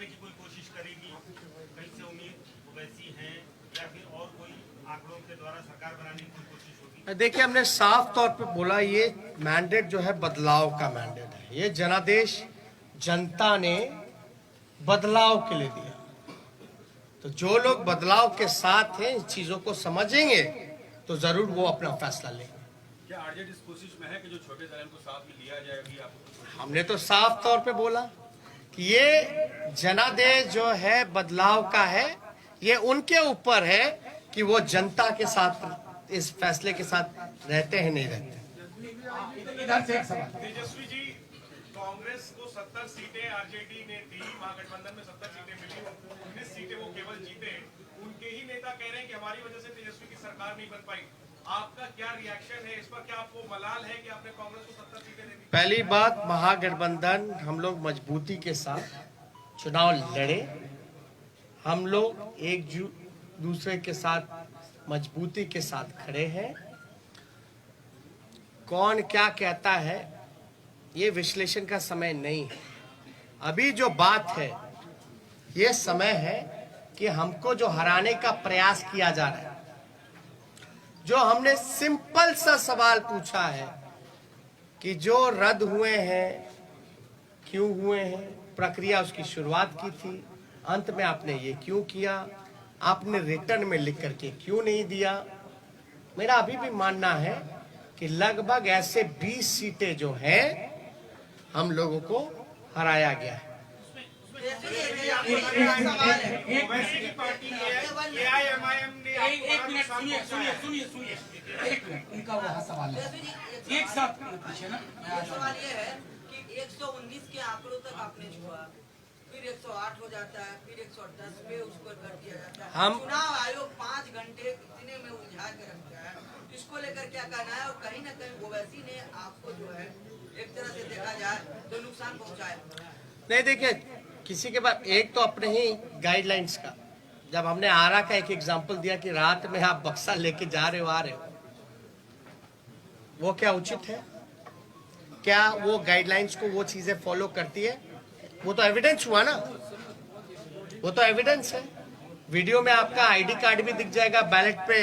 करने की कोई कोशिश करेगी? कहीं से उम्मीद वैसी है या फिर और कोई आंकड़ों के द्वारा सरकार बनाने की कोई कोशिश होगी? देखिए, हमने साफ तौर पे बोला ये मैंडेट जो है बदलाव का मैंडेट है। ये जनादेश जनता ने बदलाव के लिए दिया। तो जो लोग बदलाव के साथ हैं, इन चीजों को समझेंगे तो जरूर वो अपना फैसला लेंगे। क्या आरजेडी इस कोशिश में है कि जो छोटे दल को साथ में लिया जाए? अभी आपको हमने तो साफ तौर पे बोला कि ये जनादेश जो है बदलाव का है। ये उनके ऊपर है कि वो जनता के साथ इस फैसले के साथ रहते हैं नहीं रहते। इधर से एक सवाल। तेजस्वी जी, कांग्रेस को 70 सीटें आरजेडी ने दी, महागठबंधन में 70 सीटें मिली, 19 सीटें वो केवल जीते। उनके ही नेता कह रहे हैं कि हमारी वजह से तेजस्वी की सरकार नहीं बन पाई। आपका क्या रिएक्शन है इस पर? क्या आपको मलाल है कि आपने कांग्रेस को 70 सीटें दे दी? पहली बात, महागठबंधन हम लोग मजबूती के साथ चुनाव लड़े। हम लोग एक दूसरे के साथ मजबूती के साथ खड़े हैं। कौन क्या कहता है ये विश्लेषण का समय नहीं है। अभी जो बात है, ये समय है कि हमको जो हराने का प्रयास किया जा रहा है, जो हमने सिंपल सा सवाल पूछा है कि जो रद्द हुए हैं क्यों हुए हैं, प्रक्रिया उसकी शुरुआत की थी, अंत में आपने ये क्यों किया, आपने रिटर्न में लिख करके क्यों नहीं दिया। मेरा अभी भी मानना है कि लगभग ऐसे 20 सीटें जो हैं हम लोगों को हराया गया है। एक मिनट सुनिए एक मिनट, उनका वहाँ सवाल है, एक साथ पूछे ना। सवाल ये है कि 119 के आंकड़ों तक आपने छुआ, फिर 108 हो जाता है, फिर 110 पे उसको कर दिया जाता है। चुनाव आयोग 5 घंटे इतने में उलझा के रखता है, इसको लेकर क्या कहना है? और कहीं ना कहीं ओवैसी ने आपको जो है एक तरह से देखा जाए तो नुकसान पहुंचाया। नहीं, देखिए, किसी के पास एक तो अपने ही गाइडलाइंस का, जब हमने आरा का एक एग्जांपल दिया कि रात में आप बक्सा लेके जा रहे हो आ रहे हो, वो क्या उचित है? क्या वो गाइडलाइंस को वो चीजें फॉलो करती है? वो तो एविडेंस हुआ ना, वो तो एविडेंस है। वीडियो में आपका आईडी कार्ड भी दिख जाएगा, बैलेट पे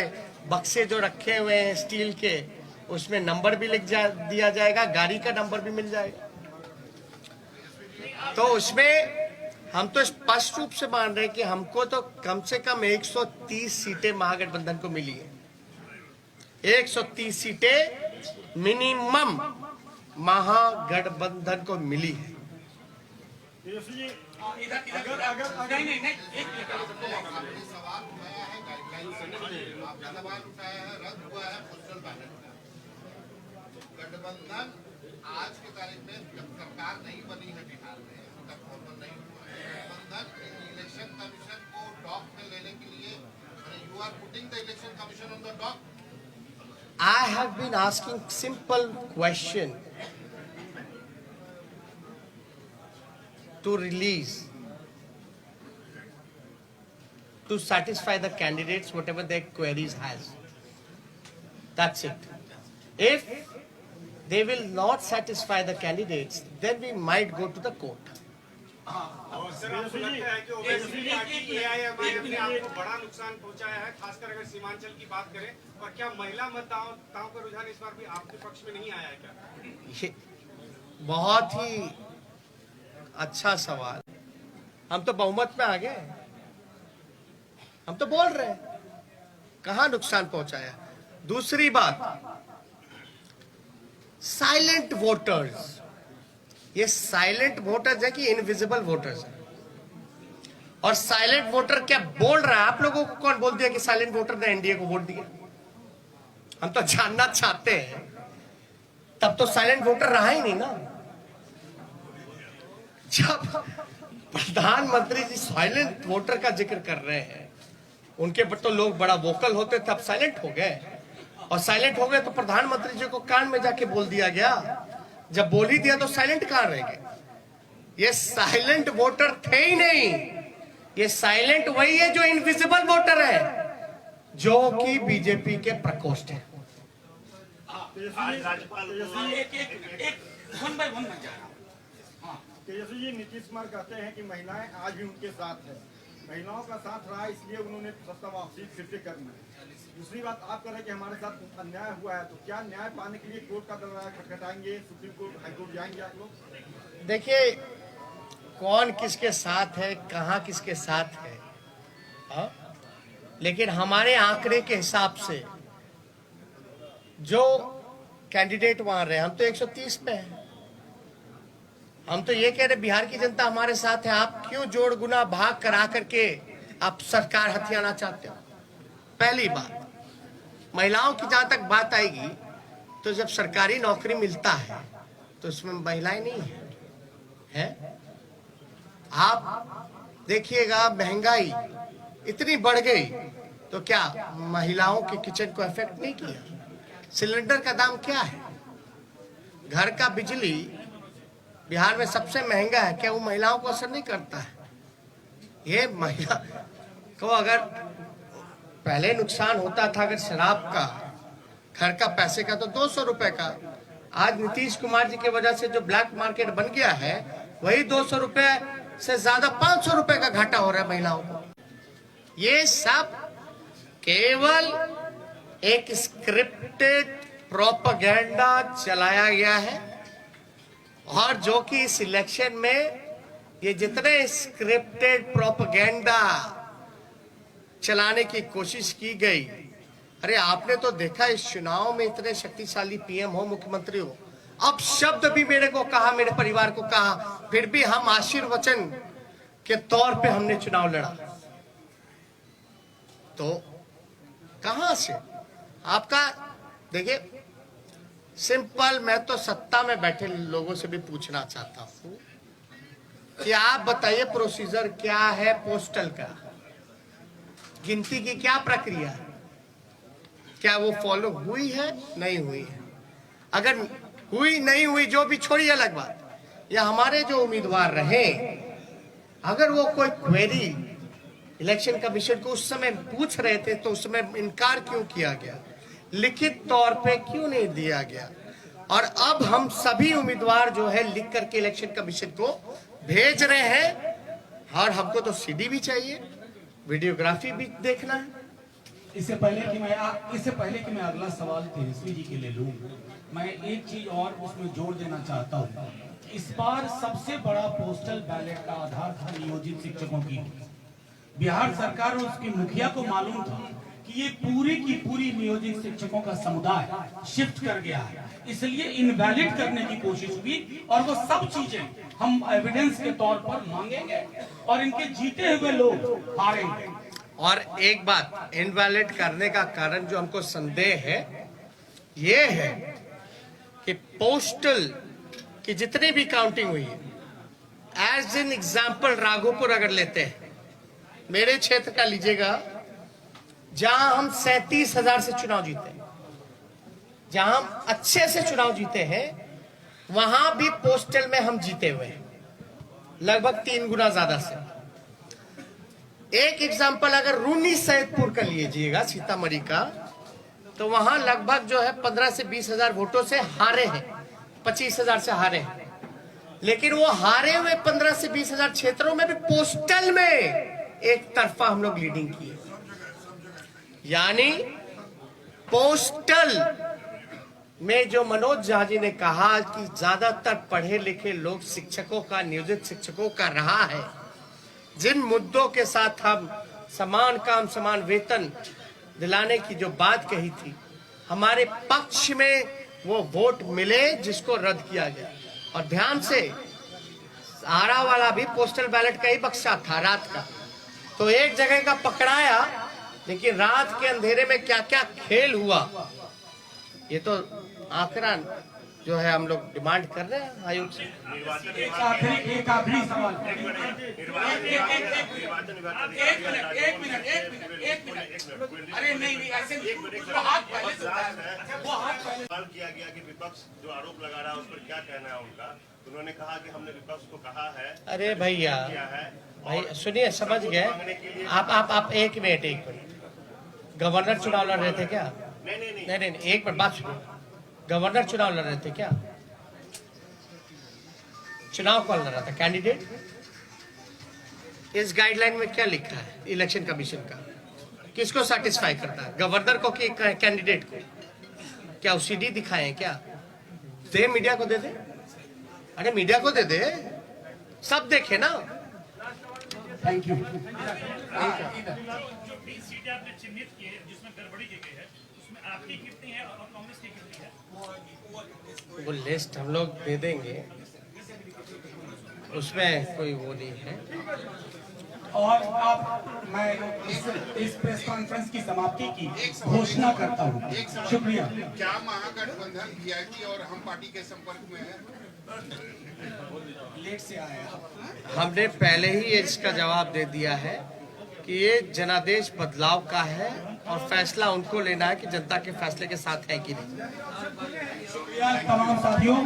बक्से जो रखे हुए हैं स्टील के, उसमें नंबर भी दिया जाएगा, गाड़ी का नंबर भी मिल जाएगा। तो उसमें हम तो स्पष्ट रूप से मान रहे हैं कि हमको तो कम से कम 130 सीटें महागठबंधन को मिली है। 130 सीटें मिनिमम महागठबंधन को मिली है। गठबंधन आज की तारीख में जब सरकार नहीं बनी है बिहार में, तक फॉर्मल नहीं हुआ है, गठबंधन इलेक्शन कमीशन को डॉक में लेने के लिए, you are putting the election commission on the dock. I have been asking simple question to release, to satisfy the candidates whatever their queries has. That's it. If they will not satisfy the candidates, then we might go to the court. Sir, आपको लगता है कि Owaisi party AIMIM ने आपको बड़ा नुकसान पहुंचाया है, खासकर अगर सीमांचल की बात करें? और क्या महिला मतदाताओं का रुझान इस बार भी आपके पक्ष में नहीं आया है क्या? ये बहुत ही अच्छा सवाल। हम तो बहुमत में आ गए, हम तो बोल रहे हैं कहां नुकसान पहुंचाया। दूसरी बात, साइलेंट वोटर्स, ये साइलेंट वोटर्स है कि इनविजिबल वोटर्स है? और साइलेंट वोटर क्या बोल रहा है? आप लोगों को कौन बोल दिया कि साइलेंट वोटर ने एनडीए को वोट दिया? हम तो जानना चाहते हैं। तब तो साइलेंट वोटर रहा ही नहीं ना। जब प्रधानमंत्री जी साइलेंट वोटर का जिक्र कर रहे हैं, उनके पर तो लोग बड़ा वोकल होते, तब साइलेंट हो गए। और साइलेंट हो गए तो प्रधानमंत्री जी को कान में जाके बोल दिया गया। जब बोल ही दिया तो साइलेंट कहां रह गए? ये साइलेंट वोटर थे ही नहीं। ये साइलेंट वही है जो इनविजिबल वोटर है, जो कि बीजेपी के प्रकोष्ठ है। आज राज्यपाल एक वन बाय वन में जा रहा हूं। हाँ, तेजस्वी जी, नीतीश कुमार कहते हैं कि महिलाएं आज भी उनके साथ है, महिलाओं का साथ रहा है, इसलिए उन्होंने सत्ता वापसी फिर से करना है। दूसरी बात आप कह रहे हैं कि हमारे साथ अन्याय हुआ है, तो क्या न्याय पाने के लिए कोर्ट का दरवाजा खटखटाएंगे, सुप्रीम कोर्ट, हाईकोर्ट जाएंगे आप लोग? देखिए, कौन किसके साथ है, कहाँ किसके साथ है, हाँ? लेकिन हमारे आंकड़े के हिसाब से जो कैंडिडेट वहां रहे, हम तो 130 पे हैं। हम तो ये कह रहे बिहार की जनता हमारे साथ है, आप क्यों जोड़ गुना भाग करा करके आप सरकार हथियाना चाहते हो? पहली बात, महिलाओं की जहां तक बात आएगी, तो जब सरकारी नौकरी मिलता है तो उसमें महिलाएं नहीं है? आप देखिएगा, महंगाई इतनी बढ़ गई तो क्या महिलाओं के किचन को इफेक्ट नहीं किया? सिलेंडर का दाम क्या है? घर का बिजली बिहार में सबसे महंगा है, क्या वो महिलाओं को असर नहीं करता है? ये महिला को अगर पहले नुकसान होता था अगर शराब का, घर का पैसे का, तो 200 रुपए का, आज नीतीश कुमार जी की वजह से जो ब्लैक मार्केट बन गया है, वही 200 रुपए से ज्यादा 500 रुपए का घाटा हो रहा है महिलाओं को। ये सब केवल एक स्क्रिप्टेड प्रोपेगेंडा चलाया गया है, और जो कि इस इलेक्शन में ये जितने स्क्रिप्टेड प्रोपेगेंडा चलाने की कोशिश की गई, अरे आपने तो देखा इस चुनाव में इतने शक्तिशाली पीएम हो, मुख्यमंत्री हो, अब शब्द भी मेरे को कहा, मेरे परिवार को कहा, फिर भी हम आशीर्वचन के तौर पे हमने चुनाव लड़ा। तो कहां से आपका, देखिए सिंपल, मैं तो सत्ता में बैठे लोगों से भी पूछना चाहता हूं कि आप बताइए प्रोसीजर क्या है पोस्टल का, गिनती की क्या प्रक्रिया है, क्या वो फॉलो हुई है, नहीं हुई है? अगर हुई नहीं हुई, जो भी छोड़िए अलग बात, या हमारे जो उम्मीदवार रहे, अगर वो कोई क्वेरी इलेक्शन कमीशन को उस समय पूछ रहे थे तो उस समय इनकार क्यों किया गया, लिखित तौर पे क्यों नहीं दिया गया? और अब हम सभी उम्मीदवार जो है लिख करके इलेक्शन कमीशन को भेज रहे हैं, और हमको तो सीडी भी चाहिए, वीडियोग्राफी भी देखना है। इससे पहले कि मैं अगला सवाल तेजस्वी जी के लिए लूं, मैं एक चीज और उसमें जोड़ देना चाहता हूं। इस बार सबसे बड़ा पोस्टल बैलेट का आधार था नियोजित शिक्षकों की। बिहार सरकार और उसकी मुखिया को मालूम था कि ये पूरी की पूरी नियोजित शिक्षकों का समुदाय शिफ्ट कर गया है, इसलिए इनवैलिड करने की कोशिश हुई, और वो सब चीजें हम एविडेंस के तौर पर मांगेंगे और इनके जीते हुए लोग हारेंगे। और एक बात, इनवैलिड करने का कारण जो हमको संदेह है, ये है कि पोस्टल की जितनी भी काउंटिंग हुई है, एज एन एग्जाम्पल राघोपुर अगर लेते हैं, मेरे क्षेत्र का लीजिएगा, जहां हम 37,000 से चुनाव जीते, जहां हम अच्छे से चुनाव जीते हैं, वहां भी पोस्टल में हम जीते हुए हैं, लगभग 3 गुना ज्यादा से। एक एग्जाम्पल अगर रूनी सैदपुर का लीजिएगा, सीतामढ़ी का, तो वहां लगभग जो है 15 से 20,000 वोटों से हारे हैं, 25,000 से हारे हैं। लेकिन वो हारे हुए 15 से 20,000 क्षेत्रों में भी पोस्टल में एक तरफा हम लोग लीडिंग किए। यानी पोस्टल में जो मनोज झा जी ने कहा कि ज्यादातर पढ़े लिखे लोग शिक्षकों का, नियोजित शिक्षकों का रहा है, जिन मुद्दों के साथ हम समान काम समान वेतन दिलाने की जो बात कही थी, हमारे पक्ष में वो वोट मिले जिसको रद्द किया गया। और ध्यान से, आरा वाला भी पोस्टल बैलेट का ही बक्सा था रात का, तो एक जगह का पकड़ाया, लेकिन रात के अंधेरे में क्या क्या खेल हुआ, ये तो आंकड़ा जो है हम लोग डिमांड कर रहे हैं आयोग से। एक आखिरी सवाल, एक मिनट, अरे नहीं, ऐसे वो हाथ पहले सवाल किया गया कि विपक्ष जो आरोप लगा रहा है उस पर क्या कहना है उनका? उन्होंने कहा कि हमने विपक्ष को कहा है। अरे भैया, भाई सुनिए, समझ गए आप एक मिनट। गवर्नर चुनाव लड़ रहे थे क्या? नहीं, एक मिनट बात सुनिए। गवर्नर चुनाव लड़ रहे थे क्या? चुनाव कौन लड़ रहा था? कैंडिडेट। इस गाइडलाइन में क्या लिखा है इलेक्शन कमीशन का? किसको सेटिस्फाई करता है, गवर्नर को कि कैंडिडेट को? क्या सीडी दिखाए क्या? दे मीडिया को दे दे, अरे मीडिया को दे दे, सब देखे ना। Thank you. जो 20 सीटें आपने चिन्हित की है जिसमें गड़बड़ी की गई है, उसमें आपकी कितनी है और कांग्रेस की कितनी है? वो लिस्ट हम लोग दे देंगे, उसमें कोई वो नहीं है। और अब मैं इस प्रेस कॉन्फ्रेंस की समाप्ति की घोषणा करता हूँ। शुक्रिया। क्या महागठबंधन वीआईपी और हम पार्टी के संपर्क में है? लेट से आए आप। हमने पहले ही इसका जवाब दे दिया है कि ये जनादेश बदलाव का है और फैसला उनको लेना है कि जनता के फैसले के साथ है कि नहीं। शुक्रिया तमाम साथियों।